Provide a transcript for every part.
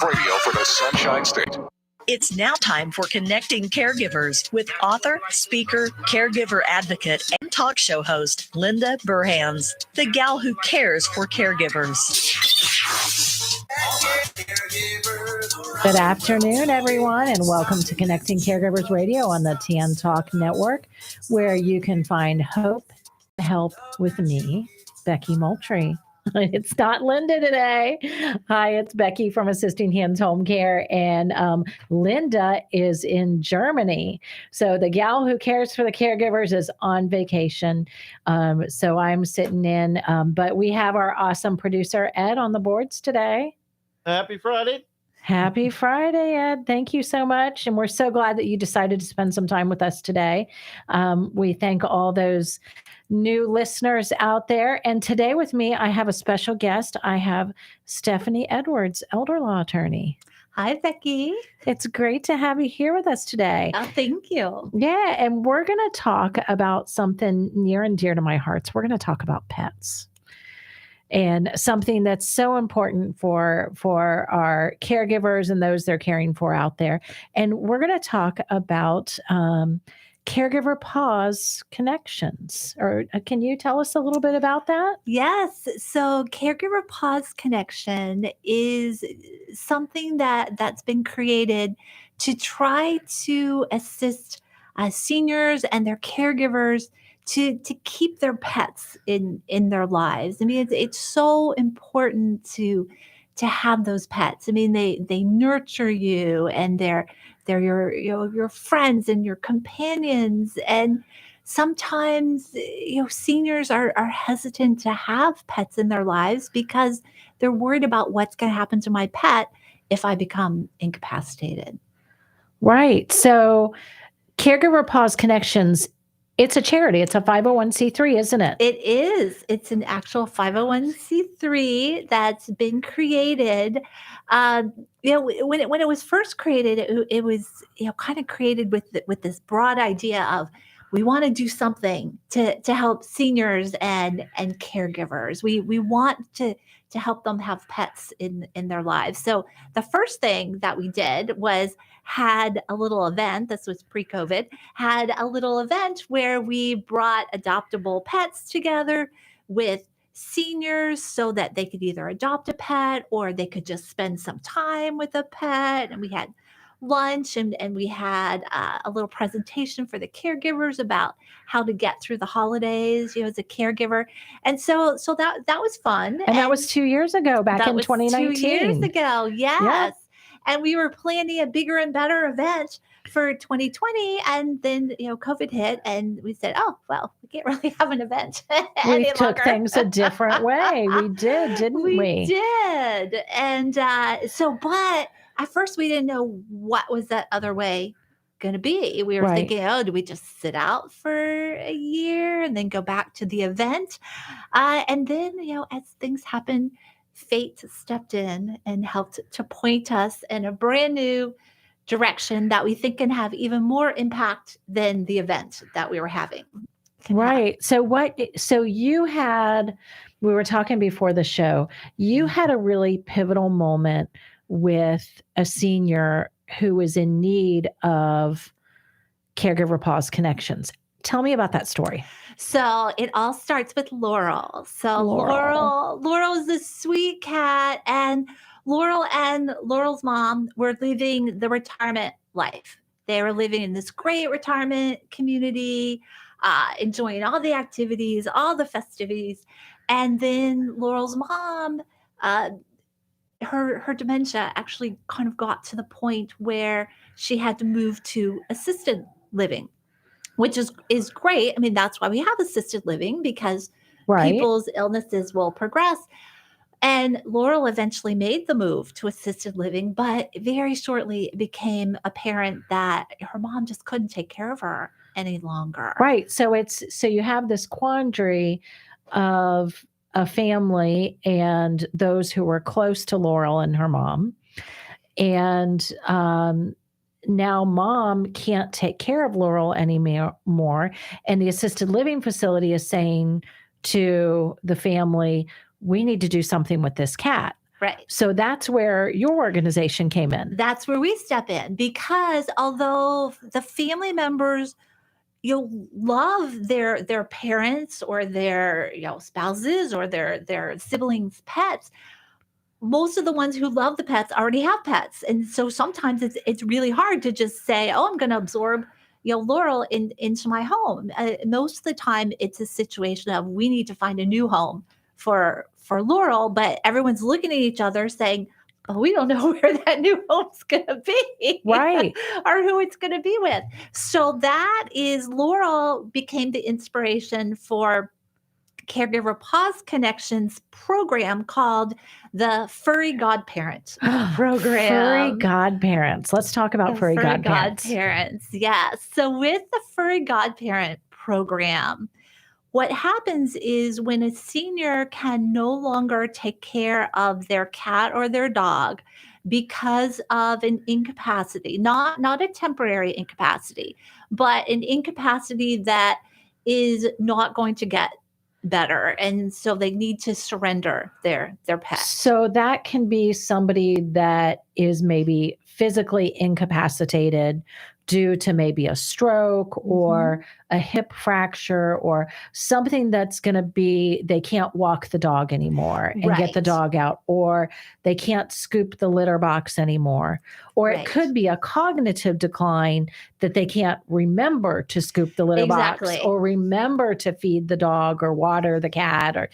Caregive Radio for the Sunshine State. It's now time for Connecting Caregivers with author, speaker, caregiver advocate, and talk show host, Linda Burhans, the gal who cares for caregivers. Good afternoon, everyone, and welcome to Connecting Caregivers Radio on the TN Talk Network, where you can find hope and help with me, Becky Moultrie. It's not Linda today. Hi, it's Becky from Assisting Hands Home Care, and Linda is in Germany. So the gal who cares for the caregivers is on vacation. So I'm sitting in, but we have our awesome producer, Ed, on the boards today. Happy Friday. Happy Friday, Ed. Thank you so much. And we're so glad that you decided to spend some time with us today. We thank all those new listeners out there. And today with me, I have a special guest. I have Stephanie Edwards, elder law attorney. Hi, Becky. It's great to have you here with us today. Oh, thank you. Yeah. And we're going to talk about something near and dear to my heart. We're going to talk about pets. And something that's so important for our caregivers and those they're caring for out there. And we're going to talk about Caregiver Paws Connections. Or can you tell us a little bit about that? Yes. So Caregiver Paws Connection is something that's been created to try to assist seniors and their caregivers to keep their pets in their lives. I mean, it's so important to have those pets. I mean, they nurture you, and they're your friends and your companions. And sometimes seniors are hesitant to have pets in their lives because they're worried about what's going to happen to my pet if I become incapacitated. Right. So Caregiver Paws Connections, it's a charity. It's a 501c3, isn't it? It is. It's an actual 501c3 that's been created. When it was first created, it was kind of created with this broad idea of we want to do something to help seniors and caregivers. We want to help them have pets in their lives. So the first thing that we did was had a little event. This was pre-COVID, had a little event where we brought adoptable pets together with seniors so that they could either adopt a pet or they could just spend some time with a pet. And we had lunch and we had a little presentation for the caregivers about how to get through the holidays, as a caregiver. And so that was fun. And that was 2 years ago, back in 2019. 2 years ago, yes. Yeah. And we were planning a bigger and better event for 2020. And then, COVID hit and we said, oh, well, we can't really have an event any took longer. Things a different way. We did, didn't we? We did. And but at first we didn't know what was that other way going to be. We were thinking, do we just sit out for a year and then go back to the event? And then, as things happen, fate stepped in and helped to point us in a brand new direction that we think can have even more impact than the event that we were having. Right. So we were talking before the show, you had a really pivotal moment with a senior who was in need of Caregiver Paws Connections. Tell me about that story. So it all starts with Laurel. So Laurel is this sweet cat, and Laurel's mom were living the retirement life. They were living in this great retirement community, enjoying all the activities, all the festivities. And then Laurel's mom, her dementia actually kind of got to the point where she had to move to assisted living, which is great. I mean, that's why we have assisted living, because people's illnesses will progress. And Laurel eventually made the move to assisted living, but very shortly it became apparent that her mom just couldn't take care of her any longer. Right. So you have this quandary of a family and those who were close to Laurel and her mom. And now mom can't take care of Laurel anymore. And the assisted living facility is saying to the family, we need to do something with this cat. Right. So that's where your organization came in. That's where we step in, because although the family members, love their parents or their spouses or their siblings' pets, most of the ones who love the pets already have pets, and so sometimes it's really hard to just say, "Oh, I'm going to absorb Laurel into my home." Most of the time, it's a situation of we need to find a new home for Laurel, but everyone's looking at each other saying, "Oh, we don't know where that new home's going to be, Right. or who it's going to be with." So that is Laurel became the inspiration for Caregiver Paws Connection's program called the Furry Godparent program. Furry godparents. Let's talk about furry godparents. Godparents, yes. So with the Furry Godparent program, what happens is when a senior can no longer take care of their cat or their dog because of an incapacity, not a temporary incapacity, but an incapacity that is not going to get better, and so they need to surrender their pet. So that can be somebody that is maybe physically incapacitated due to maybe a stroke or a hip fracture or something that's going to be, they can't walk the dog anymore and get the Right. dog out, or they can't scoop the litter box anymore. Or Right. it could be a cognitive decline that they can't remember to scoop the litter Exactly. box or remember to feed the dog or water the cat or,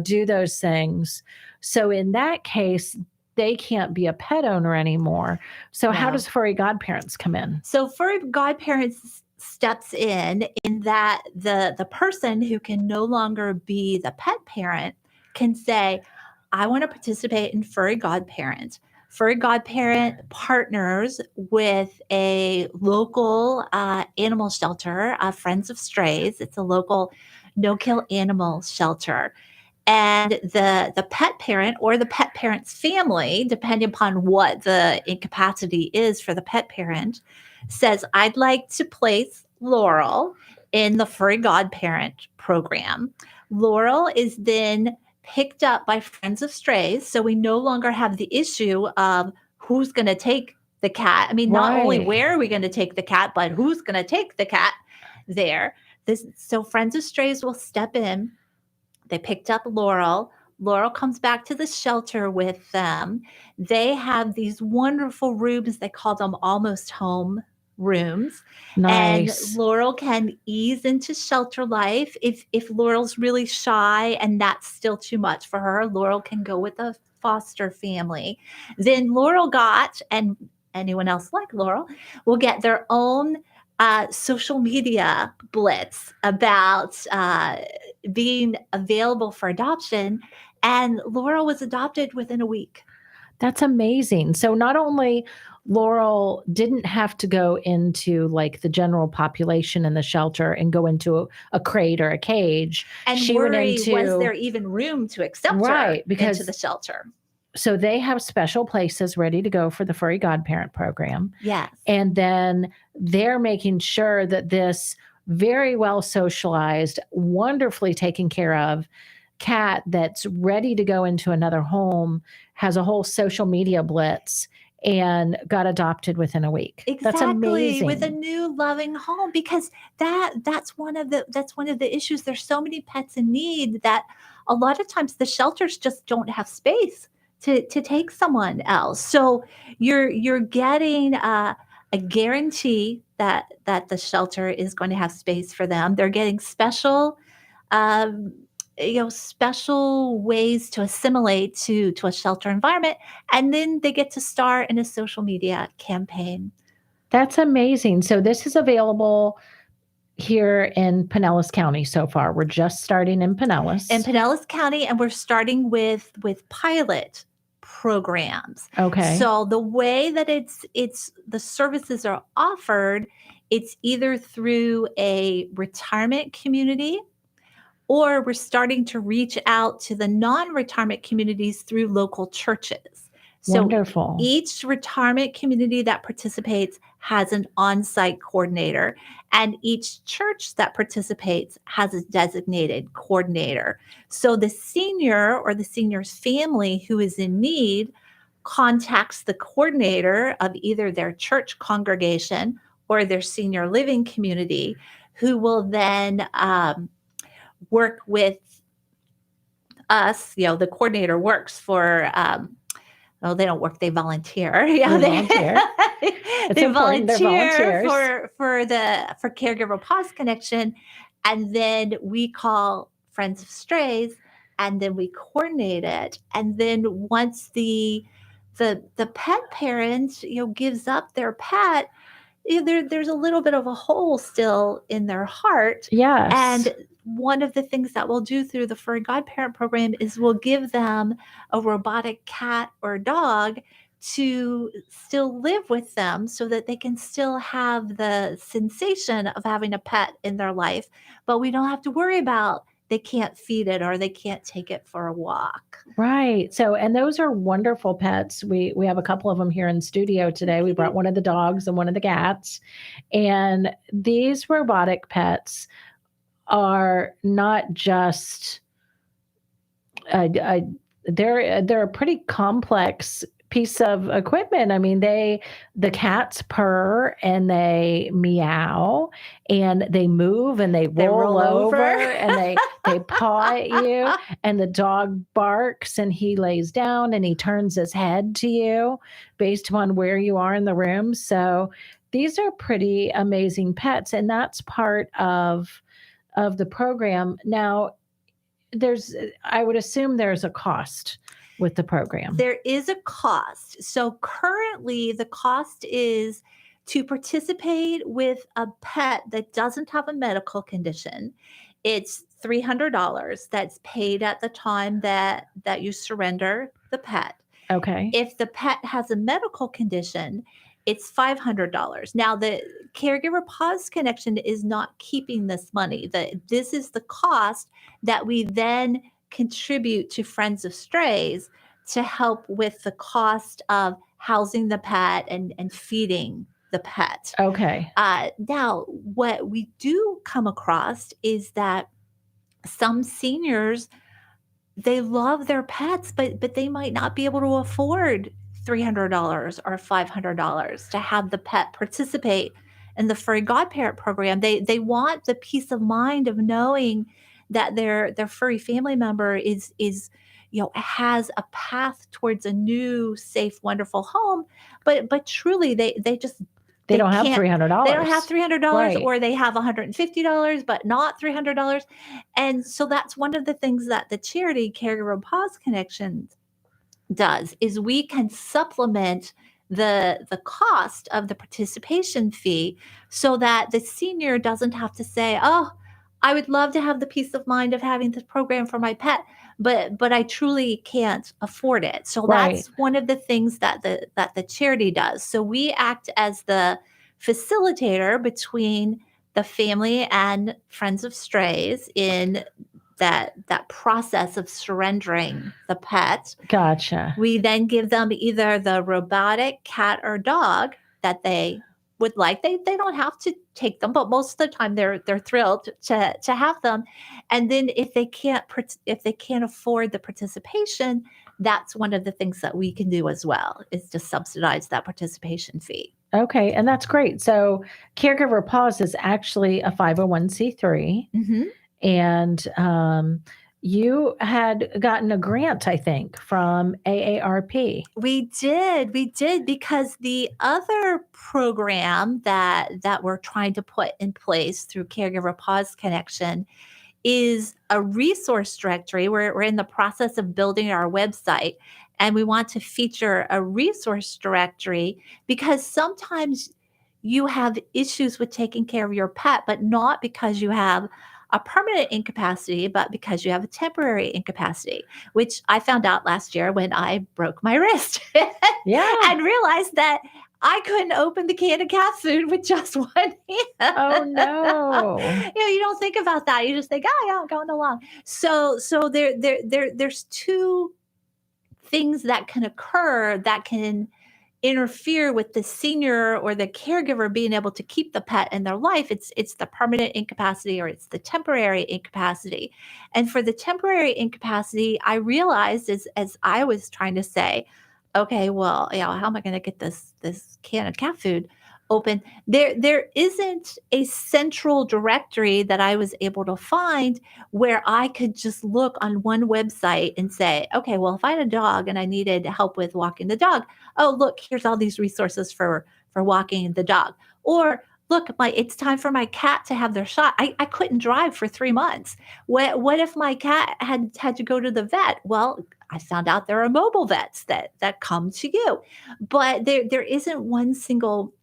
do those things. So in that case, they can't be a pet owner anymore. So how No. does furry godparents come in? So Furry Godparents steps in that the person who can no longer be the pet parent can say, "I want to participate in Furry Godparent." Furry Godparent partners with a local animal shelter, Friends of Strays. It's a local no-kill animal shelter. And the pet parent or the pet parent's family, depending upon what the incapacity is for the pet parent, says, "I'd like to place Laurel in the Furry Godparent program." Laurel is then picked up by Friends of Strays. So we no longer have the issue of who's going to take the cat. I mean, not only Right. where are we going to take the cat, but who's going to take the cat there. So Friends of Strays will step in. They picked up Laurel. Laurel comes back to the shelter with them. They have these wonderful rooms. They call them almost home rooms. Nice. And Laurel can ease into shelter life. If Laurel's really shy and that's still too much for her, Laurel can go with a foster family. Then Laurel and anyone else like Laurel will get their own social media blitz about being available for adoption. And Laurel was adopted within a week. That's amazing. So not only Laurel didn't have to go into like the general population in the shelter and go into a crate or a cage. And she worry, went into, was there even room to accept Right, her because- into the shelter? So they have special places ready to go for the Furry Godparent program. Yes. And then they're making sure that this very well socialized, wonderfully taken care of cat that's ready to go into another home has a whole social media blitz and got adopted within a week. Exactly, That's amazing. with a new loving home, because that's one of the issues. There's so many pets in need that a lot of times the shelters just don't have space to take someone else. So you're getting a guarantee that the shelter is going to have space for them. They're getting special special ways to assimilate to a shelter environment, and then they get to start in a social media campaign. That's amazing. So this is available here in Pinellas County so far. We're just starting in Pinellas. In Pinellas County, and we're starting with pilot programs. Okay. So the way that it's the services are offered, it's either through a retirement community, or we're starting to reach out to the non-retirement communities through local churches. So Wonderful. each retirement community that participates has an on-site coordinator, and each church that participates has a designated coordinator. So the senior or the senior's family who is in need contacts the coordinator of either their church congregation or their senior living community, who will then work with us. The coordinator works for, well, they don't work, they volunteer. Yeah, They volunteer. It's they important. They're volunteer volunteers. for Caregiver Paws Connection. And then we call Friends of Strays, and then we coordinate it. And then once the pet parent, gives up their pet, there's a little bit of a hole still in their heart. Yes. And one of the things that we'll do through the Furry Godparent program is we'll give them a robotic cat or dog to still live with them so that they can still have the sensation of having a pet in their life, but we don't have to worry about they can't feed it or they can't take it for a walk. Right. So, and those are wonderful pets. We have a couple of them here in studio today. We brought one of the dogs and one of the cats. And these robotic pets are not just they're a pretty complex piece of equipment. I mean, the cats purr and they meow and they move and they roll over and they paw at you, and the dog barks and he lays down and he turns his head to you based upon where you are in the room. So these are pretty amazing pets, and that's part of the program. Now, I would assume there's a cost with the program. There is a cost. So currently the cost is to participate with a pet that doesn't have a medical condition. It's $300 that's paid at the time that you surrender the pet. Okay. If the pet has a medical condition, it's $500. Now, the Caregiver Paws Connection is not keeping this money. This is the cost that we then contribute to Friends of Strays to help with the cost of housing the pet and feeding the pet. Okay. Now, what we do come across is that some seniors, they love their pets, but they might not be able to afford $300 or $500 to have the pet participate in the Furry Godparent program. They want the peace of mind of knowing that their furry family member is has a path towards a new, safe, wonderful home. But truly, they don't have $300. They don't have $300, right. Or they have $150, but not $300. And so that's one of the things that the charity Caregiver Paws Connection does, is we can supplement the cost of the participation fee so that the senior doesn't have to say, oh, I would love to have the peace of mind of having this program for my pet, but I truly can't afford it. So that's one of the things that the charity does. So we act as the facilitator between the family and Friends of Strays in that process of surrendering the pet. Gotcha. We then give them either the robotic cat or dog that they would like. They don't have to take them, but most of the time they're thrilled to have them. And then if they can't afford the participation, that's one of the things that we can do as well, is to subsidize that participation fee. Okay, and that's great. So Caregiver Paws is actually a 501c3. Mm-hmm. And you had gotten a grant, I think, from AARP. We did, because the other program that we're trying to put in place through Caregiver Paws Connection is a resource directory. We're in the process of building our website, and we want to feature a resource directory because sometimes you have issues with taking care of your pet, but not because you have a permanent incapacity, but because you have a temporary incapacity, which I found out last year when I broke my wrist. Yeah. And realized that I couldn't open the can of cat food with just one hand. Oh, no. You don't think about that. You just think, oh, yeah, I'm going along. So there's two things that can occur that can interfere with the senior or the caregiver being able to keep the pet in their life. It's the permanent incapacity or it's the temporary incapacity. And for the temporary incapacity, I realized as I was trying to say, okay, well, how am I going to get this can of cat food open? There isn't a central directory that I was able to find where I could just look on one website and say, okay, well, if I had a dog and I needed help with walking the dog, oh, look, here's all these resources for walking the dog. Or look, it's time for my cat to have their shot. I couldn't drive for 3 months. What if my cat had to go to the vet? Well, I found out there are mobile vets that come to you, but there isn't one single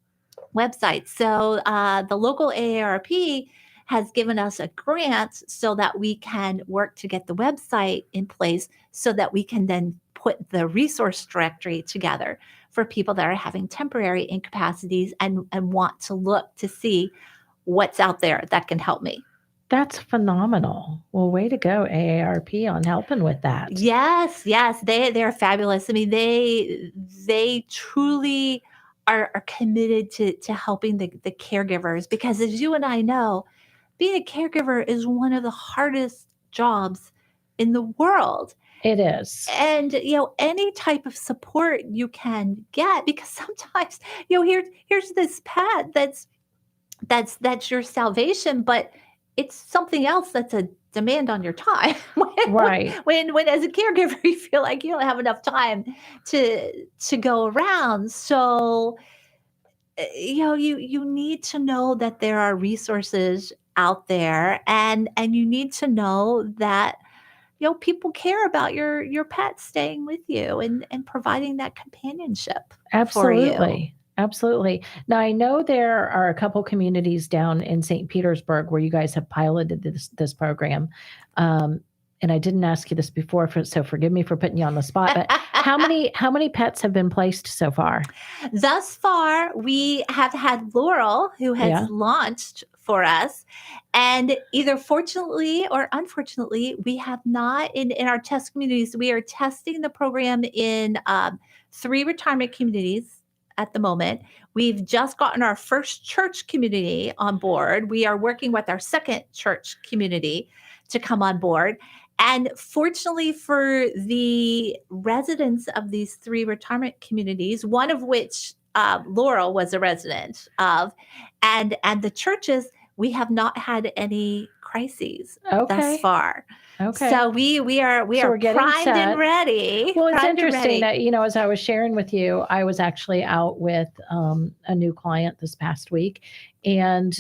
website. So the local AARP has given us a grant so that we can work to get the website in place so that we can then put the resource directory together for people that are having temporary incapacities and want to look to see what's out there that can help me. That's phenomenal. Well, way to go, AARP, on helping with that. Yes, they're fabulous. I mean, they truly are committed to helping the caregivers, because as you and I know, being a caregiver is one of the hardest jobs in the world. It is. And any type of support you can get, because sometimes here's this pet that's your salvation, but it's something else that's a demand on your time. Right. When as a caregiver you feel like you don't have enough time to go around. So you need to know that there are resources out there, and you need to know that people care about your pet staying with you and providing that companionship for you. Absolutely. Absolutely. Now, I know there are a couple communities down in St. Petersburg where you guys have piloted this program. And I didn't ask you this before, so forgive me for putting you on the spot. But how many pets have been placed so far? Thus far, we have had Laurel, who has launched for us. And either fortunately or unfortunately, we have not in our test communities. We are testing the program in 3 retirement communities at the moment. We've just gotten our first church community on board. We are working with our second church community to come on board. And fortunately for the residents of these 3 retirement communities, one of which Laurel was a resident of, and the churches, we have not had any crises thus far. Okay. So we are primed set. and ready. Well, it's interesting that, as I was sharing with you, I was actually out with a new client this past week. And,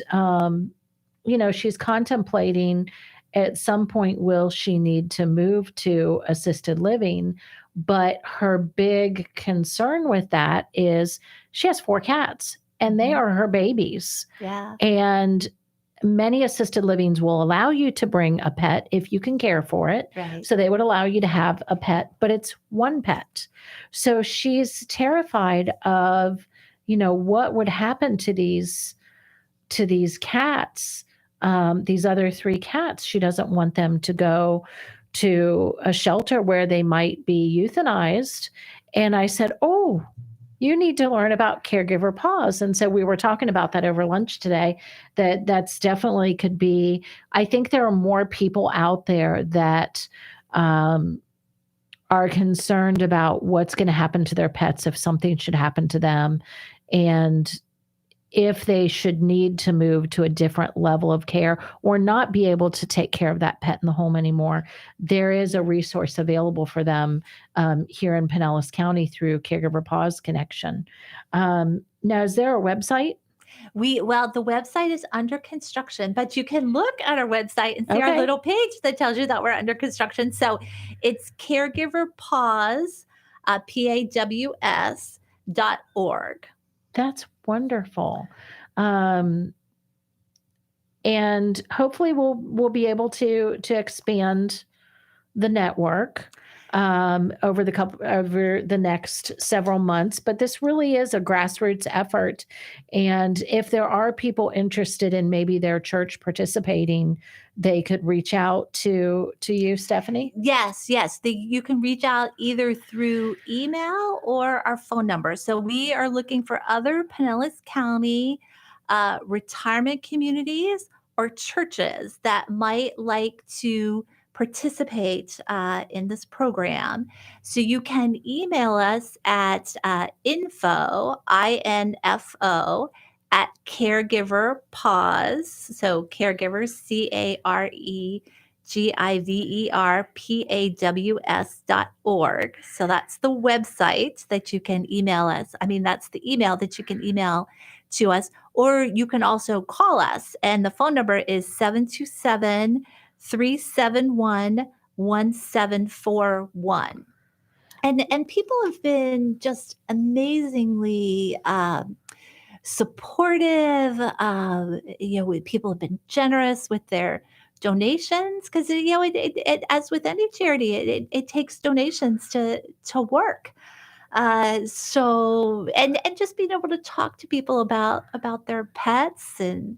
she's contemplating at some point, will she need to move to assisted living? But her big concern with that is she has 4 cats and they are her babies. Yeah. And many assisted livings will allow you to bring a pet if you can care for it. Right. So they would allow you to have a pet, but it's one pet. So she's terrified of, what would happen to these cats, these other 3 cats. She doesn't want them to go to a shelter where they might be euthanized. And I said, oh, you need to learn about Caregiver Paws. And so we were talking about that over lunch today, that's definitely could be, I think there are more people out there that are concerned about what's going to happen to their pets if something should happen to them. And if they should need to move to a different level of care or not be able to take care of that pet in the home anymore, there is a resource available for them here in Pinellas County through Caregiver Paws Connection. Now, is there a website? The website is under construction, but you can look at our website and see our little page that tells you that we're under construction. So it's Caregiver Paws, PAWS.org. That's wonderful. And hopefully we'll be able to expand the network. over the next several months. But this really is a grassroots effort. And if there are people interested in maybe their church participating, they could reach out to you, Stephanie? Yes. You can reach out either through email or our phone number. So we are looking for other Pinellas County retirement communities or churches that might like to participate in this program. So you can email us at info, INFO, at Caregiver Paws. So caregivers, CaregiverPaws.org. So that's the website that you can email us. That's the email that you can email to us, or you can also call us. And the phone number is 727-371-1741. And people have been just amazingly supportive. People have been generous with their donations because it as with any charity, it takes donations to work. So just being able to talk to people about their pets. And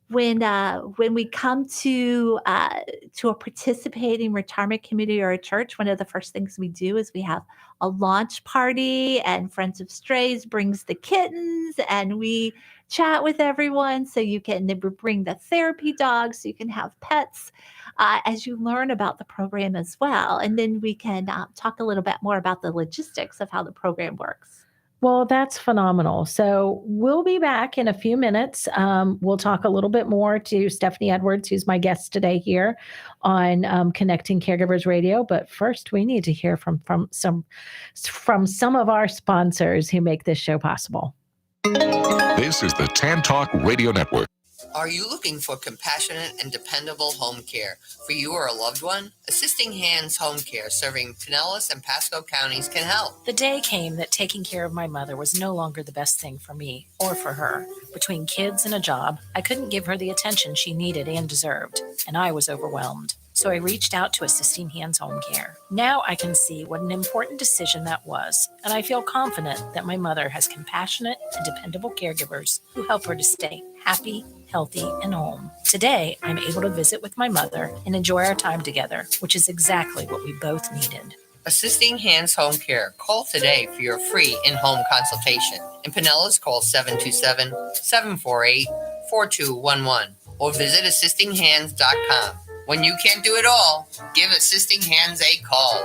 when we come to a participating retirement community or a church, one of the first things we do is we have a launch party, and Friends of Strays brings the kittens, and we chat with everyone. So you can bring the therapy dogs, so you can have pets as you learn about the program as well. And then we can talk a little bit more about the logistics of how the program works. Well, that's phenomenal. So we'll be back in a few minutes. We'll talk a little bit more to Stephanie Edwards, who's my guest today here on Connecting Caregivers Radio. But first, we need to hear from some of our sponsors who make this show possible. This is the Tan Talk Radio Network. Are you looking for compassionate and dependable home care for you or a loved one? Assisting Hands Home Care, serving Pinellas and Pasco counties, can help. The day came that taking care of my mother was no longer the best thing for me or for her. Between kids and a job, I couldn't give her the attention she needed and deserved, and I was overwhelmed. So I reached out to Assisting Hands Home Care. Now I can see what an important decision that was, and I feel confident that my mother has compassionate and dependable caregivers who help her to stay happy, healthy, and home. Today, I'm able to visit with my mother and enjoy our time together, which is exactly what we both needed. Assisting Hands Home Care. Call today for your free in-home consultation. In Pinellas, call 727-748-4211 or visit assistinghands.com. When you can't do it all, give Assisting Hands a call.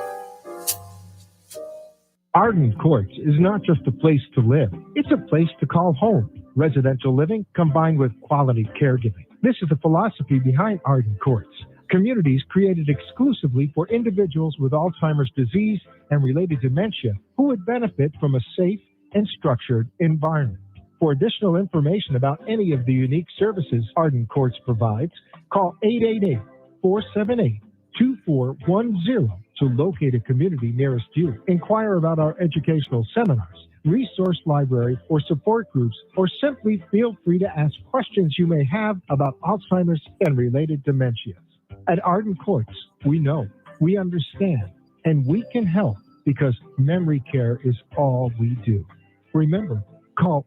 Arden Courts is not just a place to live. It's a place to call home. Residential living combined with quality caregiving. This is the philosophy behind Arden Courts. Communities created exclusively for individuals with Alzheimer's disease and related dementia who would benefit from a safe and structured environment. For additional information about any of the unique services Arden Courts provides, call 888-478-2410 to locate a community nearest you. Inquire about our educational seminars, resource library, or support groups, or simply feel free to ask questions you may have about Alzheimer's and related dementias. At Arden Courts, we know, we understand, and we can help because memory care is all we do. Remember, call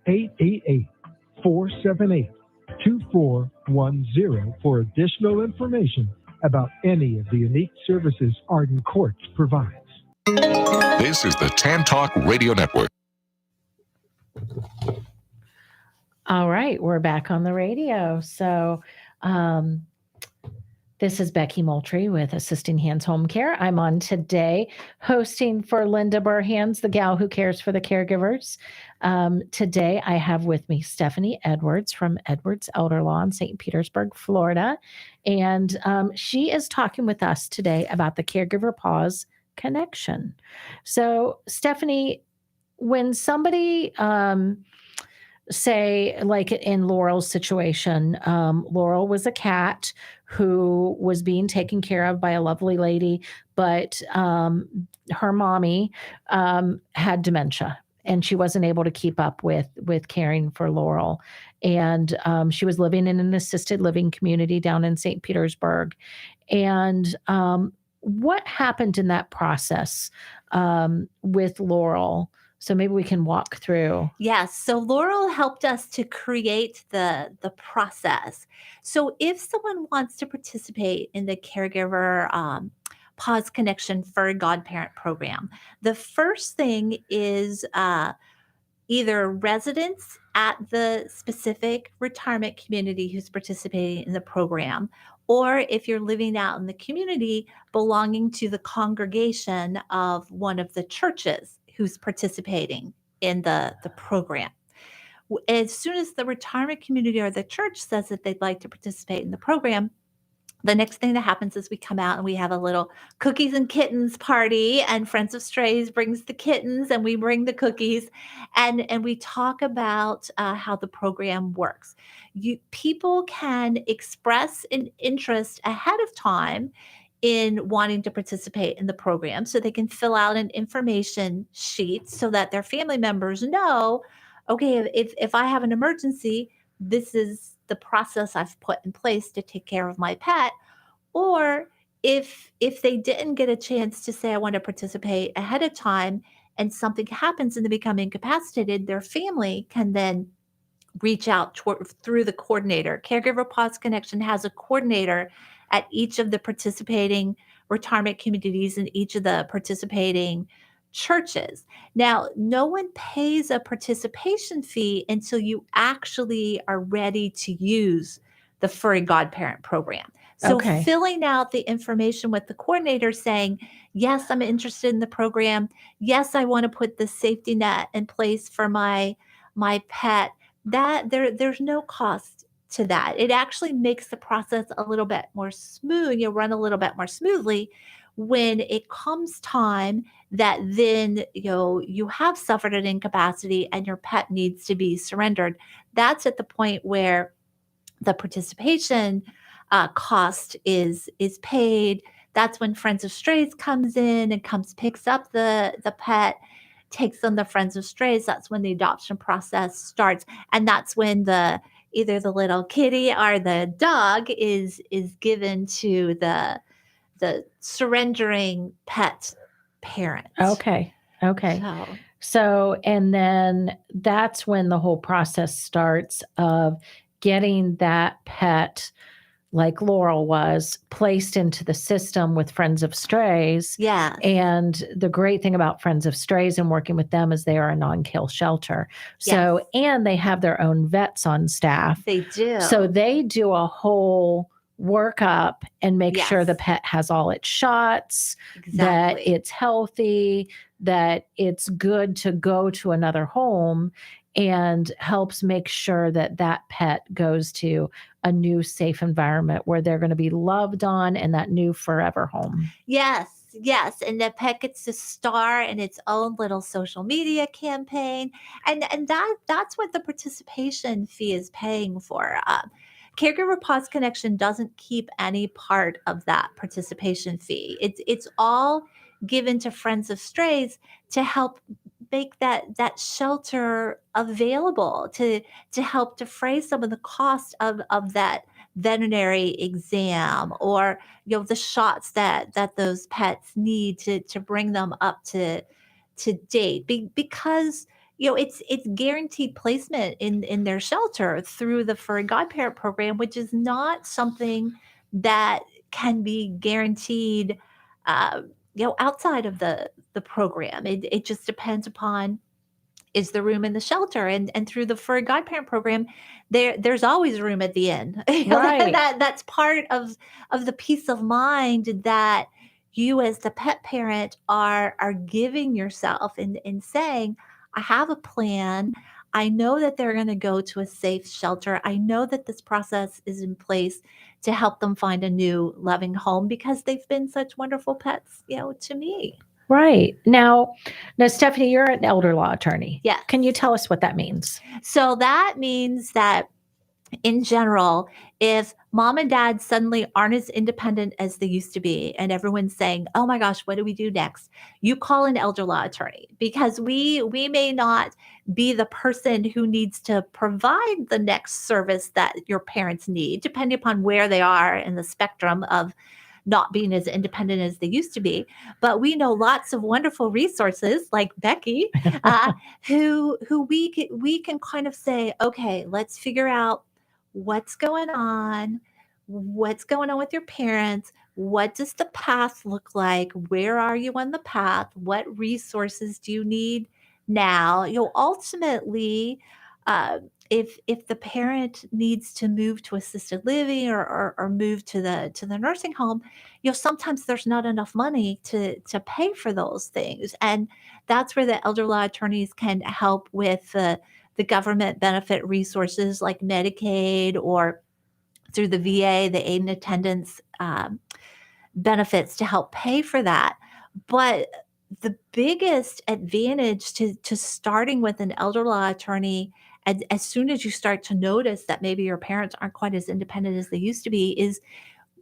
888-478-2410 for additional information about any of the unique services Arden Courts provides. This is the Tan Talk Radio Network. All right, we're back on the radio. So this is Becky Moultrie with Assisting Hands Home Care. I'm on today hosting for Linda Burhans, the gal who cares for the caregivers. Today I have with me Stephanie Edwards from Edwards Elder Law in St. Petersburg, Florida. And she is talking with us today about the Caregiver Paws Connection. So Stephanie, when somebody, say like in Laurel's situation, Laurel was a cat who was being taken care of by a lovely lady, but her mommy had dementia and she wasn't able to keep up with caring for Laurel. And she was living in an assisted living community down in St. Petersburg. And what happened in that process with Laurel? So maybe we can walk through. Yes. So Laurel helped us to create the process. So if someone wants to participate in the Caregiver Paws Connection Furry Godparent program, the first thing is either residents at the specific retirement community who's participating in the program, or if you're living out in the community belonging to the congregation of one of the churches who's participating in the program. As soon as the retirement community or the church says that they'd like to participate in the program, the next thing that happens is we come out and we have a little cookies and kittens party, and Friends of Strays brings the kittens and we bring the cookies, and we talk about how the program works. People can express an interest ahead of time in wanting to participate in the program, so they can fill out an information sheet so that their family members know, okay, if I have an emergency, this is the process I've put in place to take care of my pet. Or if they didn't get a chance to say I want to participate ahead of time and something happens and they become incapacitated, their family can then reach out through the coordinator. Caregiver Paws Connection has a coordinator at each of the participating retirement communities and each of the participating churches. Now, no one pays a participation fee until you actually are ready to use the Furry Godparent program. So Okay. filling out the information with the coordinator saying, yes, I'm interested in the program. Yes, I want to put the safety net in place for my pet. That there's no cost to that. It actually makes the process a little bit more smooth. You run a little bit more smoothly when it comes time that then you have suffered an incapacity and your pet needs to be surrendered. That's at the point where the participation cost is paid. That's when Friends of Strays comes in and picks up the pet, takes them to Friends of Strays. That's when the adoption process starts, and that's when either the little kitty or the dog is given to the surrendering pet parent. Okay. So, and then that's when the whole process starts of getting that pet, like Laurel was, placed into the system with Friends of Strays. Yeah. And the great thing about Friends of Strays and working with them is they are a non-kill shelter. So, Yes. and they have their own vets on staff. They do. So they do a whole workup and make sure the pet has all its shots, that it's healthy, that it's good to go to another home, and helps make sure that that pet goes to a new safe environment where they're going to be loved on in that new forever home. Yes. And the pet gets to star in its own little social media campaign. And that's what the participation fee is paying for. Caregiver Paws Connection doesn't keep any part of that participation fee. It's all given to Friends of Strays to help make that shelter available, to help defray some of the cost of that veterinary exam, or the shots that those pets need to bring them up to date, because it's guaranteed placement in their shelter through the Furry Godparent program, which is not something that can be guaranteed outside of the program. It just depends upon, is the room in the shelter, and through the Furry Godparent program, there's always room at the end. Right. That's part of the peace of mind that you as the pet parent are giving yourself, in saying, I have a plan. I know that they're going to go to a safe shelter. I know that this process is in place to help them find a new loving home because they've been such wonderful pets, to me. Right. Now, Stephanie, you're an elder law attorney. Yes. Can you tell us what that means? So that means that, in general, if mom and dad suddenly aren't as independent as they used to be, and everyone's saying, oh my gosh, what do we do next? You call an elder law attorney, because we may not be the person who needs to provide the next service that your parents need, depending upon where they are in the spectrum of not being as independent as they used to be. But we know lots of wonderful resources like Becky, who we can kind of say, okay, let's figure out what's going on with your parents. What does the path look like? Where are you on the path? What resources do you need now? Ultimately, if the parent needs to move to assisted living or move to the nursing home, sometimes there's not enough money to pay for those things, and that's where the elder law attorneys can help with the government benefit resources like Medicaid or through the VA, the aid and attendance benefits to help pay for that. But the biggest advantage to starting with an elder law attorney, as soon as you start to notice that maybe your parents aren't quite as independent as they used to be, is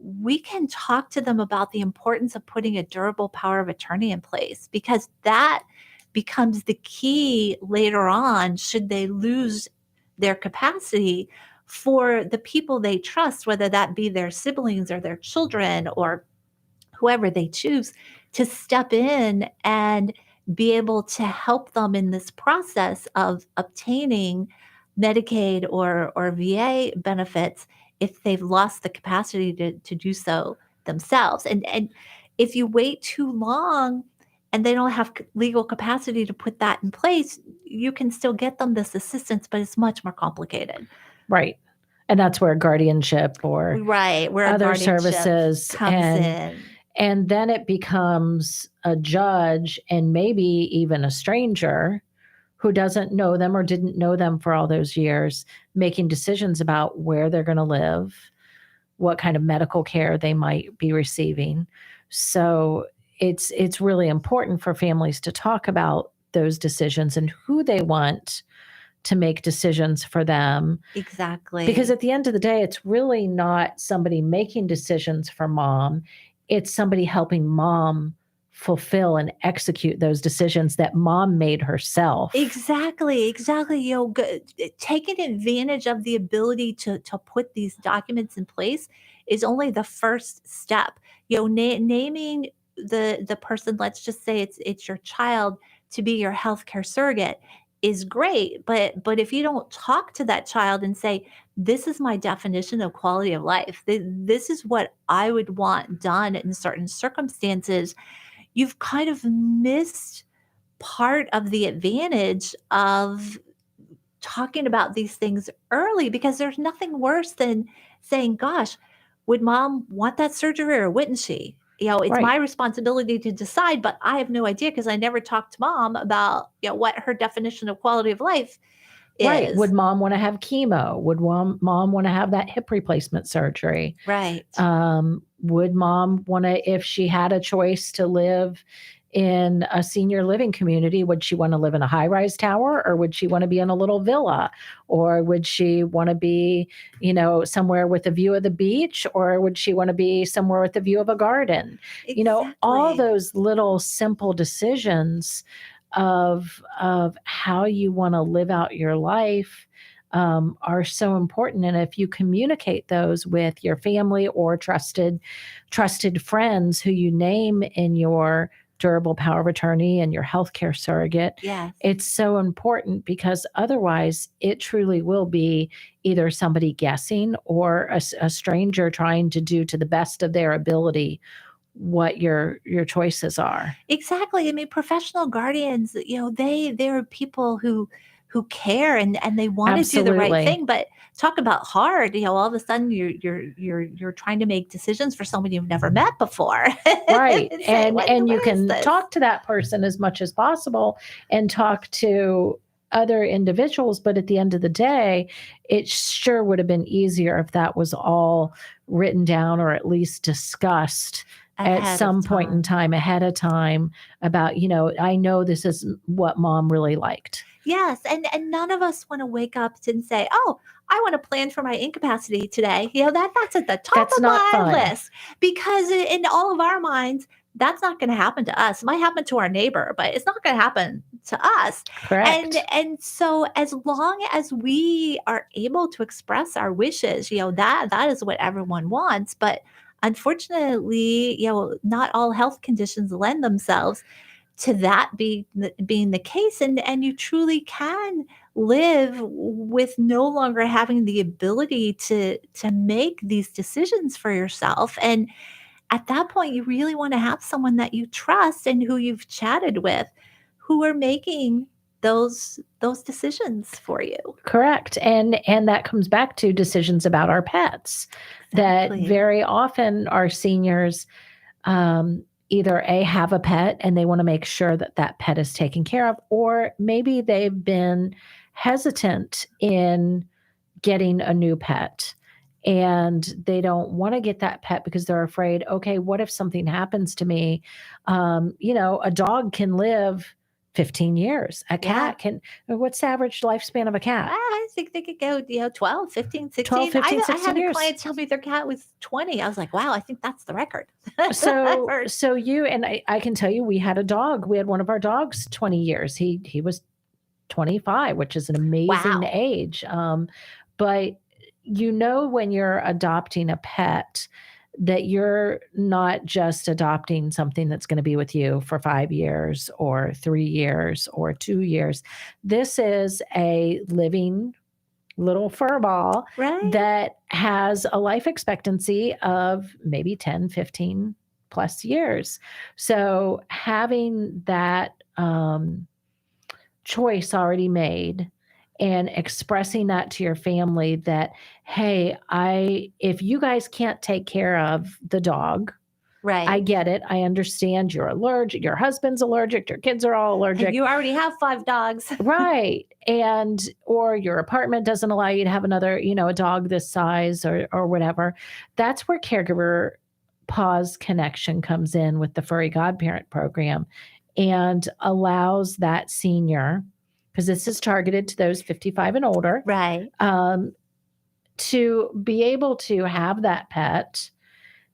we can talk to them about the importance of putting a durable power of attorney in place, because that becomes the key later on should they lose their capacity for the people they trust, whether that be their siblings or their children or whoever they choose, to step in and be able to help them in this process of obtaining Medicaid or VA benefits if they've lost the capacity to do so themselves. And if you wait too long and they don't have legal capacity to put that in place, you can still get them this assistance, but it's much more complicated. Right. And that's where guardianship or where other services comes in. And then it becomes a judge and maybe even a stranger who doesn't know them or didn't know them for all those years, making decisions about where they're going to live, what kind of medical care they might be receiving. So it's really important for families to talk about those decisions and who they want to make decisions for them. Exactly. Because at the end of the day, it's really not somebody making decisions for mom. It's somebody helping mom fulfill and execute those decisions that mom made herself. Exactly. Taking advantage of the ability to put these documents in place is only the first step. Naming the person, let's just say it's your child, to be your healthcare surrogate is great, but if you don't talk to that child and say, this is my definition of quality of life, this is what I would want done in certain circumstances, you've kind of missed part of the advantage of talking about these things early, because there's nothing worse than saying, gosh, would mom want that surgery or wouldn't she? It's Right. my responsibility to decide, but I have no idea because I never talked to mom about what her definition of quality of life is. Right. Would mom want to have chemo? Would mom want to have that hip replacement surgery? Right. Would mom want to, if she had a choice to live in a senior living community, would she want to live in a high-rise tower, or would she want to be in a little villa, or would she want to be, somewhere with a view of the beach, or would she want to be somewhere with a view of a garden? Exactly. All those little simple decisions of how you want to live out your life are so important. And if you communicate those with your family or trusted friends who you name in your durable power of attorney and your healthcare surrogate, Yes. it's so important, because otherwise it truly will be either somebody guessing or a stranger trying to do to the best of their ability what your choices are. Exactly. I mean, professional guardians, they're people who care and they want to do the right Absolutely. thing. But talk about hard, all of a sudden you're trying to make decisions for someone you've never met before. Right. Say, and you what is can this? talk to that person as much as possible and talk to other individuals. But at the end of the day, it sure would have been easier if that was all written down or at least discussed at some point in time ahead of time about, I know this is what mom really liked. Yes. And none of us want to wake up and say, oh, I want to plan for my incapacity today. That's at the top That's of not my fun. list, because in all of our minds, that's not going to happen to us. It might happen to our neighbor, but it's not going to happen to us. Correct. And so as long as we are able to express our wishes, that is what everyone wants. But unfortunately, not all health conditions lend themselves to that being the case, and you truly can live with no longer having the ability to make these decisions for yourself. And at that point, you really want to have someone that you trust and who you've chatted with, who are making those decisions for you. Correct. And that comes back to decisions about our pets. Exactly. That very often our seniors either have a pet and they want to make sure that that pet is taken care of, or maybe they've been hesitant in getting a new pet and they don't want to get that pet because they're afraid, okay, what if something happens to me? A dog can live 15 years. A cat can, what's the average lifespan of a cat? I think they could go, 12, 15, 16. 12, 15, 16 I had years. a client tell me their cat was 20. I was like, wow, I think that's the record. So you, and I can tell you, we had a dog. We had one of our dogs 20 years. He was 25, which is an amazing age. But when you're adopting a pet, that you're not just adopting something that's going to be with you for 5 years or 3 years or 2 years. This is a living little fur ball that has a life expectancy of maybe 10, 15 plus years. So having that choice already made and expressing that to your family that, hey, if you guys can't take care of the dog, I get it. I understand you're allergic. Your husband's allergic. Your kids are all allergic. And you already have 5 dogs. Right. Or your apartment doesn't allow you to have another, a dog this size or whatever. That's where Caregiver Paws Connection comes in with the Furry Godparent program and allows that senior, because this is targeted to those 55 and older, to be able to have that pet,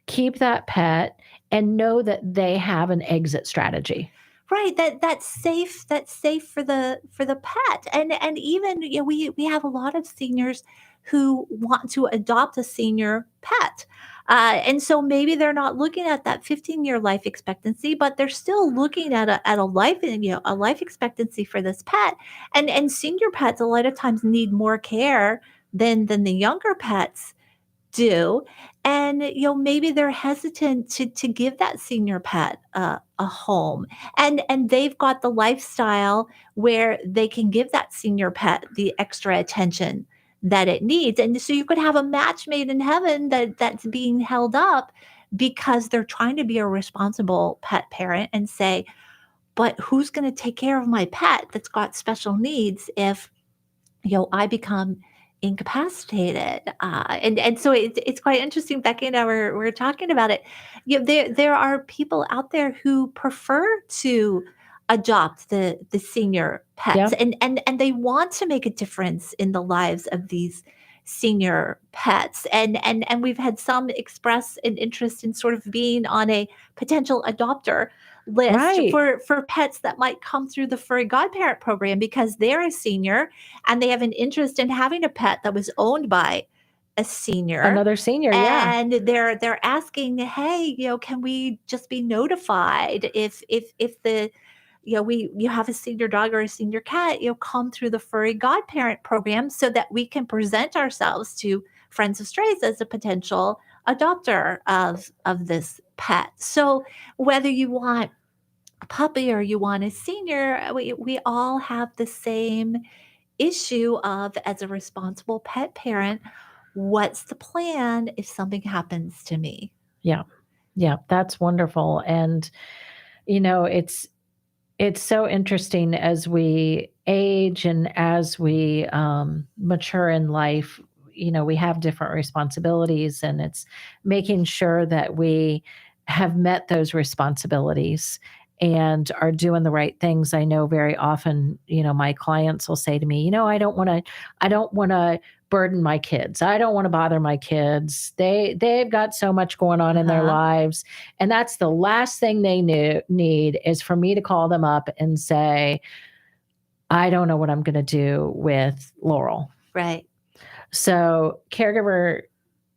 keep that pet, and know that they have an exit strategy. Right. That's safe. That's safe for the pet. And even we have a lot of seniors who want to adopt a senior pet. And so maybe they're not looking at that 15-year life expectancy, but they're still looking at a life, a life expectancy for this pet. And senior pets a lot of times need more care than the younger pets do. And maybe they're hesitant to give that senior pet a home, and they've got the lifestyle where they can give that senior pet the extra attention that it needs. And so you could have a match made in heaven that's being held up because they're trying to be a responsible pet parent and say, but who's going to take care of my pet that's got special needs if I become incapacitated? And so it's quite interesting. Becky and I were talking about it. There are people out there who prefer to adopt the senior pets, and they want to make a difference in the lives of these senior pets. And we've had some express an interest in sort of being on a potential adopter list for pets that might come through the Furry Godparent program because they're a senior and they have an interest in having a pet that was owned by a senior. Another senior, and they're asking, hey, can we just be notified if the you have a senior dog or a senior cat, come through the Furry Godparent program so that we can present ourselves to Friends of Strays as a potential adopter of this pet. So whether you want a puppy or you want a senior, we all have the same issue of, as a responsible pet parent, what's the plan if something happens to me? Yeah, that's wonderful. And it's so interesting as we age and as we mature in life. We have different responsibilities, and it's making sure that we have met those responsibilities and are doing the right things. I know very often, my clients will say to me, I don't want to burden my kids. I don't want to bother my kids. They've got so much going on in their lives. And that's the last thing they need is for me to call them up and say, I don't know what I'm going to do with Laurel. Right. So Caregiver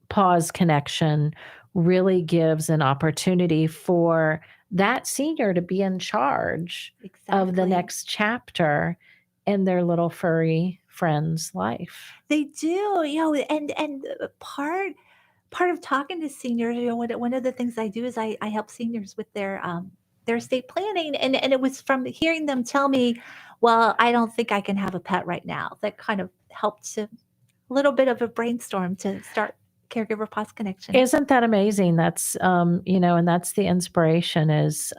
Paws Connection really gives an opportunity for that senior to be in charge of the next chapter in their little furry friend's life. They do, and part of talking to seniors, one of the things I do is I help seniors with their estate planning, and it was from hearing them tell me, well, I don't think I can have a pet right now. That kind of helped to a little bit of a brainstorm to start Caregiver Paws Connection. Isn't that amazing? That's, and that's the inspiration is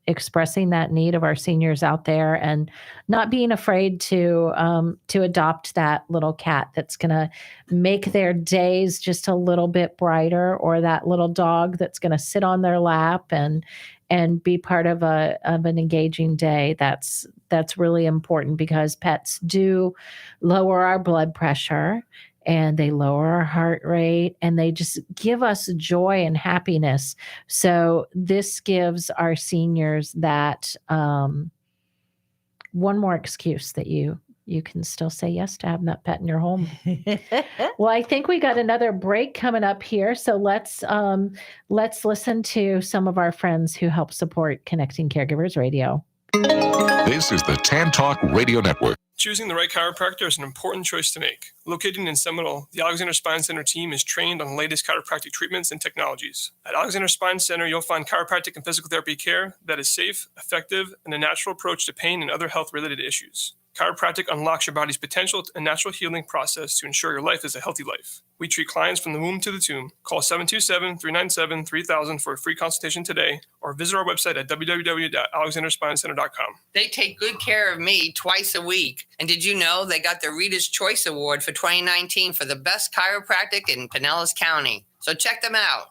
expressing that need of our seniors out there and not being afraid to adopt that little cat that's going to make their days just a little bit brighter, or that little dog that's going to sit on their lap and be part of an engaging day. That's really important, because pets do lower our blood pressure, and they lower our heart rate, and they just give us joy and happiness. So this gives our seniors that one more excuse that you can still say yes to having that pet in your home. Well, I think we got another break coming up here. So let's listen to some of our friends who help support Connecting Caregivers Radio. This is the Tan Talk Radio Network. Choosing the right chiropractor is an important choice to make. Located in Seminole, the Alexander Spine Center team is trained on the latest chiropractic treatments and technologies. At Alexander Spine Center, you'll find chiropractic and physical therapy care that is safe, effective, and a natural approach to pain and other health-related issues. Chiropractic unlocks your body's potential and natural healing process to ensure your life is a healthy life. We treat clients from the womb to the tomb. Call 727-397-3000 for a free consultation today, or visit our website at www.alexanderspinecenter.com. They take good care of me twice a week. And did you know they got the Reader's Choice Award for 2019 for the best chiropractic in Pinellas County? So check them out.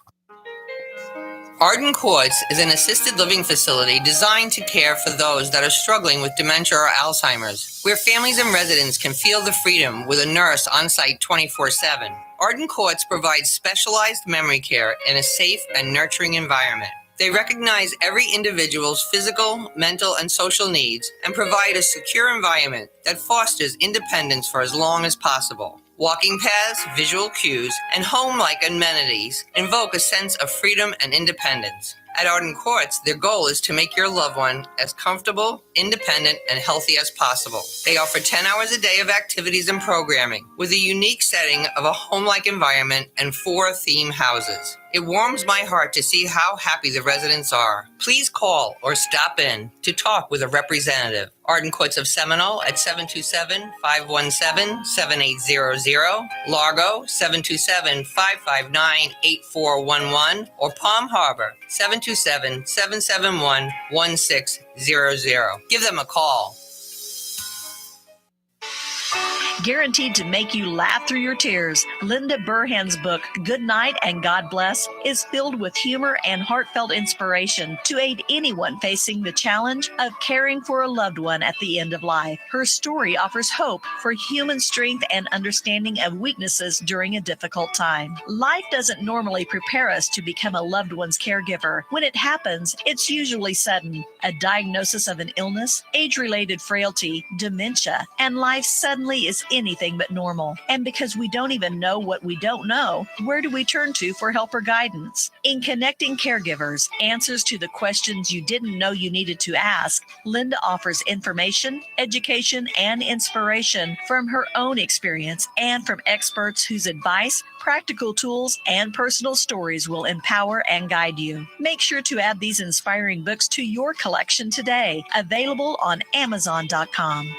Arden Courts is an assisted living facility designed to care for those that are struggling with dementia or Alzheimer's, where families and residents can feel the freedom with a nurse on site 24/7. Arden Courts provides specialized memory care in a safe and nurturing environment. They recognize every individual's physical, mental, and social needs and provide a secure environment that fosters independence for as long as possible. Walking paths, visual cues, and home-like amenities invoke a sense of freedom and independence. At Arden Courts, their goal is to make your loved one as comfortable, independent, and healthy as possible. They offer 10 hours a day of activities and programming, with a unique setting of a home-like environment and 4 theme houses. It warms my heart to see how happy the residents are. Please call or stop in to talk with a representative. Arden Courts of Seminole at 727-517-7800, Largo 727-559-8411, or Palm Harbor 727-771-1600. Give them a call. Guaranteed to make you laugh through your tears, Linda Burhan's book, Good Night and God Bless, is filled with humor and heartfelt inspiration to aid anyone facing the challenge of caring for a loved one at the end of life. Her story offers hope for human strength and understanding of weaknesses during a difficult time. Life doesn't normally prepare us to become a loved one's caregiver. When it happens, it's usually sudden. A diagnosis of an illness, age-related frailty, dementia, and life suddenly is anything but normal. And because we don't even know what we don't know, where do we turn to for help or guidance? In Connecting Caregivers, answers to the questions you didn't know you needed to ask, Linda offers information, education, and inspiration from her own experience and from experts whose advice, practical tools, and personal stories will empower and guide you. Make sure to add these inspiring books to your collection today. Available on Amazon.com.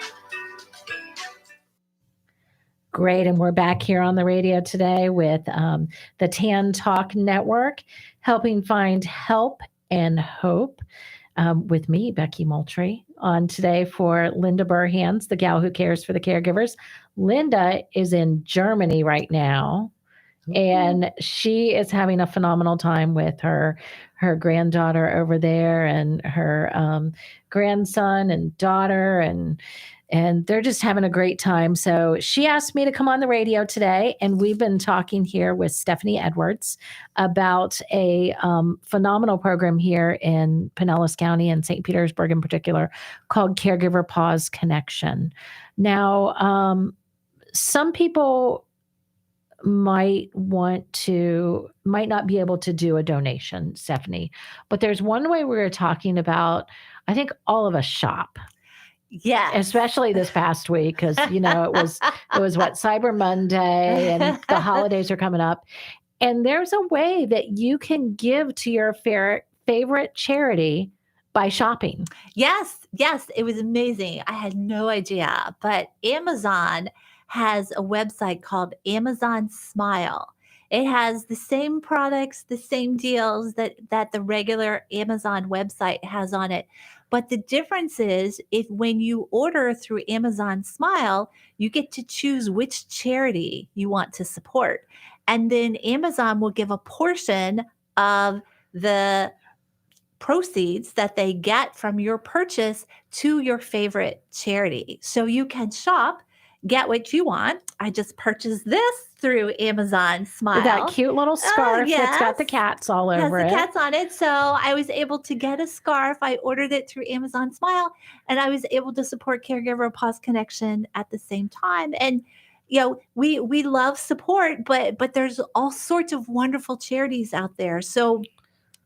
Great. And we're back here on the radio today with the Tan Talk Network, helping find help and hope with me, Becky Moultrie, on today for Linda Burhans, the gal who cares for the caregivers. Linda is in Germany right now, and she is having a phenomenal time with her granddaughter over there and her grandson and daughter, and they're just having a great time. So she asked me to come on the radio today, and we've been talking here with Stephanie Edwards about a phenomenal program here in Pinellas County and St. Petersburg in particular called Caregiver Paws Connection. Now, some people might not be able to do a donation, Stephanie. But there's one way we were talking about, I think all of us shop. Yeah. Especially this past week, because it was what, Cyber Monday, and the holidays are coming up. And there's a way that you can give to your favorite charity by shopping. Yes. It was amazing. I had no idea. But Amazon has a website called Amazon Smile. It has the same products, the same deals that the regular Amazon website has on it. But the difference is when you order through Amazon Smile, you get to choose which charity you want to support. And then Amazon will give a portion of the proceeds that they get from your purchase to your favorite charity. So you can shop, get what you want. I just purchased this through Amazon Smile. With that cute little scarf that's got the cats all over it. Has the cats on it. So I was able to get a scarf. I ordered it through Amazon Smile, and I was able to support Caregiver Paws Connection at the same time. And we love support, but there's all sorts of wonderful charities out there. So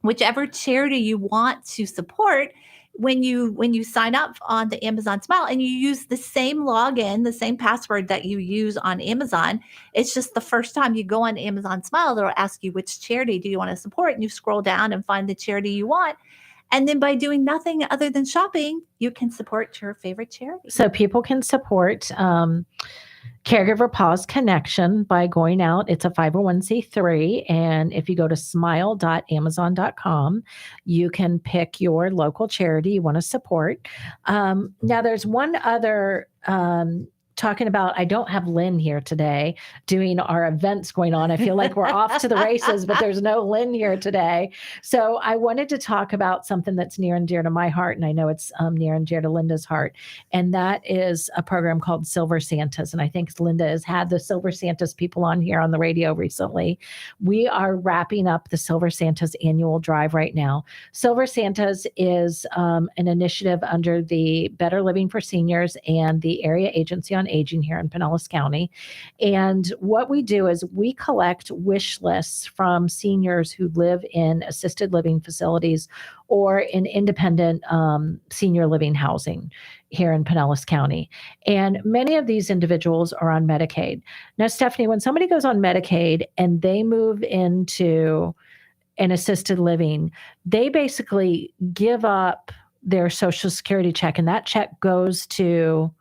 whichever charity you want to support, when you sign up on the Amazon Smile and you use the same login, the same password that you use on Amazon, it's just the first time you go on Amazon Smile, they'll ask you which charity do you want to support, and you scroll down and find the charity you want. And then by doing nothing other than shopping, you can support your favorite charity. So people can support Caregiver Paws Connection by going out. It's a 501c3. And if you go to smile.amazon.com, you can pick your local charity you want to support. Now, there's one other talking about, I don't have Lynn here today doing our events going on. I feel like we're off to the races, but there's no Lynn here today. So I wanted to talk about something that's near and dear to my heart, and I know it's near and dear to Linda's heart, and that is a program called Silver Santas. And I think Linda has had the Silver Santas people on here on the radio recently. We are wrapping up the Silver Santas annual drive right now. Silver Santas is an initiative under the Better Living for Seniors and the Area Agency on Aging here in Pinellas County. And what we do is we collect wish lists from seniors who live in assisted living facilities or in independent senior living housing here in Pinellas County. And many of these individuals are on Medicaid. Now, Stephanie, when somebody goes on Medicaid and they move into an assisted living, they basically give up their Social Security check, and that check goes to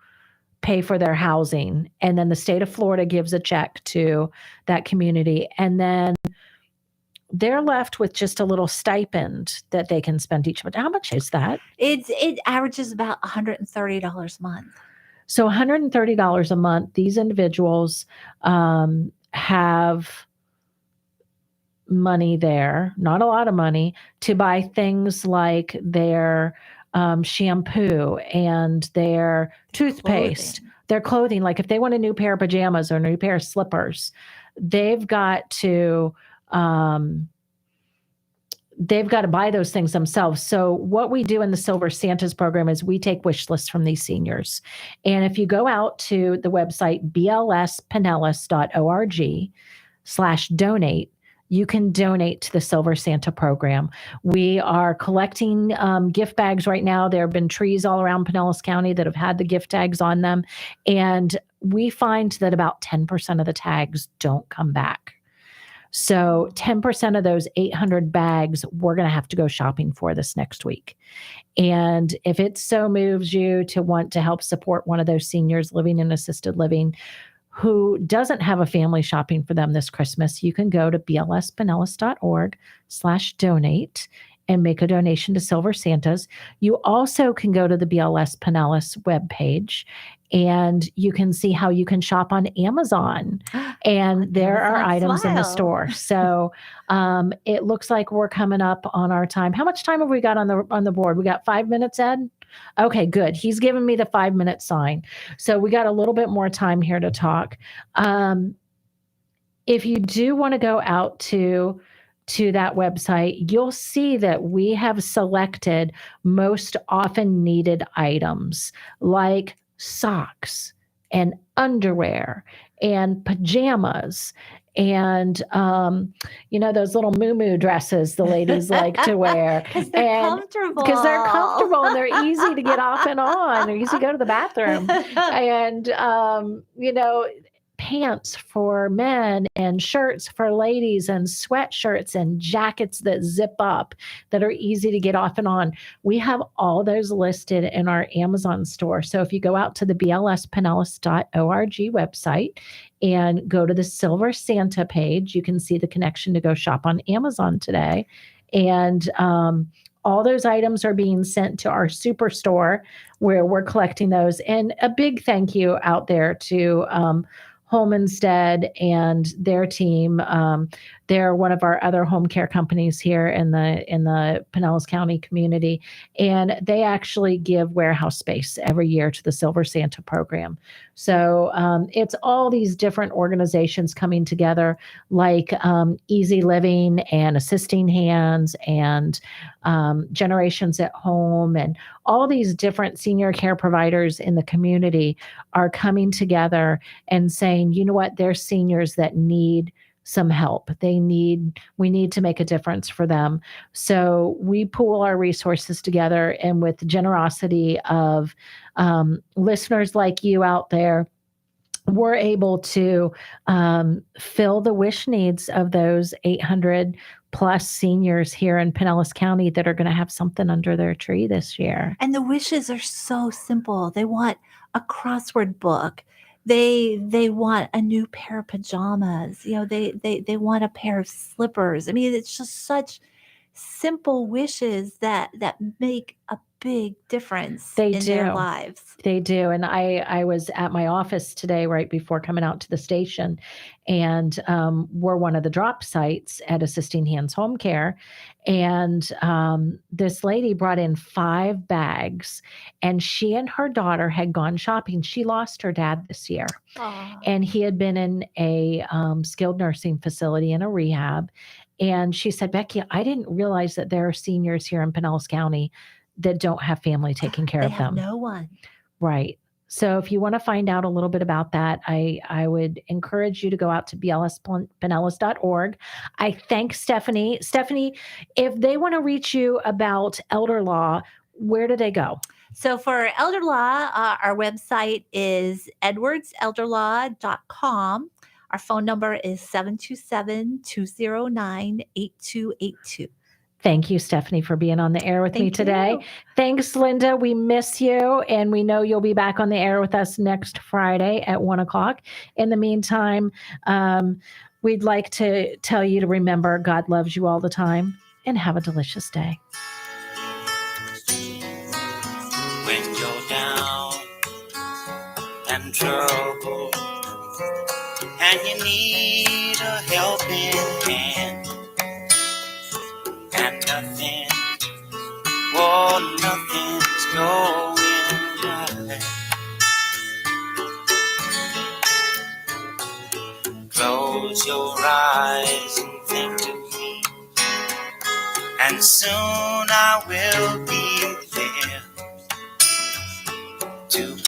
pay for their housing. And then the state of Florida gives a check to that community. And then they're left with just a little stipend that they can spend each month. How much is that? It averages about $130 a month. So $130 a month, these individuals have money there, not a lot of money, to buy things like their shampoo and their toothpaste, their clothing. Like if they want a new pair of pajamas or a new pair of slippers, they've got to buy those things themselves. So what we do in the Silver Santas program is we take wish lists from these seniors. And if you go out to the website blspinellas.org/donate, you can donate to the Silver Santa program. We are collecting gift bags right now. There have been trees all around Pinellas County that have had the gift tags on them. And we find that about 10% of the tags don't come back. So 10% of those 800 bags, we're going to have to go shopping for this next week. And if it so moves you to want to help support one of those seniors living in assisted living who doesn't have a family shopping for them this Christmas, you can go to blspinellas.org/donate and make a donation to Silver Santas. You also can go to the BLS Pinellas webpage and you can see how you can shop on Amazon. And there are items in the store. So it looks like we're coming up on our time. How much time have we got on the board? We got 5 minutes, Ed? Okay, good. He's giving me the 5-minute sign. So we got a little bit more time here to talk. If you do want to go out to that website, you'll see that we have selected most often needed items like socks and underwear and pajamas and those little moo dresses the ladies like to wear Because they're comfortable. Because they're comfortable and they're easy to get off and on. They're easy to go to the bathroom, and pants for men and shirts for ladies and sweatshirts and jackets that zip up that are easy to get off and on. We have all those listed in our Amazon store. So if you go out to the blspinellas.org website and go to the Silver Santa page, you can see the connection to go shop on Amazon today. And all those items are being sent to our superstore where we're collecting those. And a big thank you out there to Holmanstead and their team. They're one of our other home care companies here in the Pinellas County community, and they actually give warehouse space every year to the Silver Santa program. So it's all these different organizations coming together, like Easy Living and Assisting Hands and Generations at Home, and all these different senior care providers in the community are coming together and saying, you know what, there's seniors that need some help. We need to make a difference for them. So we pool our resources together, and with the generosity of listeners like you out there, we're able to fill the wish needs of those 800 plus seniors here in Pinellas County that are going to have something under their tree this year. And the wishes are so simple. They want a crossword book. They want a new pair of pajamas. They want a pair of slippers. I mean, it's just such simple wishes that make a big difference in their lives. They do. And I was at my office today right before coming out to the station, and we're one of the drop sites at Assisting Hands Home Care. And this lady brought in 5 bags, and she and her daughter had gone shopping. She lost her dad this year. Aww. And he had been in a skilled nursing facility in a rehab. And she said, Becky, I didn't realize that there are seniors here in Pinellas County that don't have family taking care of them. No one. Right. So if you want to find out a little bit about that, I would encourage you to go out to blspinellas.org. I thank Stephanie. Stephanie, if they want to reach you about elder law, where do they go? So for elder law, our website is edwardselderlaw.com. Our phone number is 727-209-8282. Thank you, Stephanie, for being on the air with me today. You. Thanks, Linda. We miss you, and we know you'll be back on the air with us next Friday at 1:00. In the meantime, we'd like to tell you to remember God loves you all the time, and have a delicious day. When you're down and trouble, and you need a helping hand, and nothing's going right. Close your eyes and think of me, and soon I will be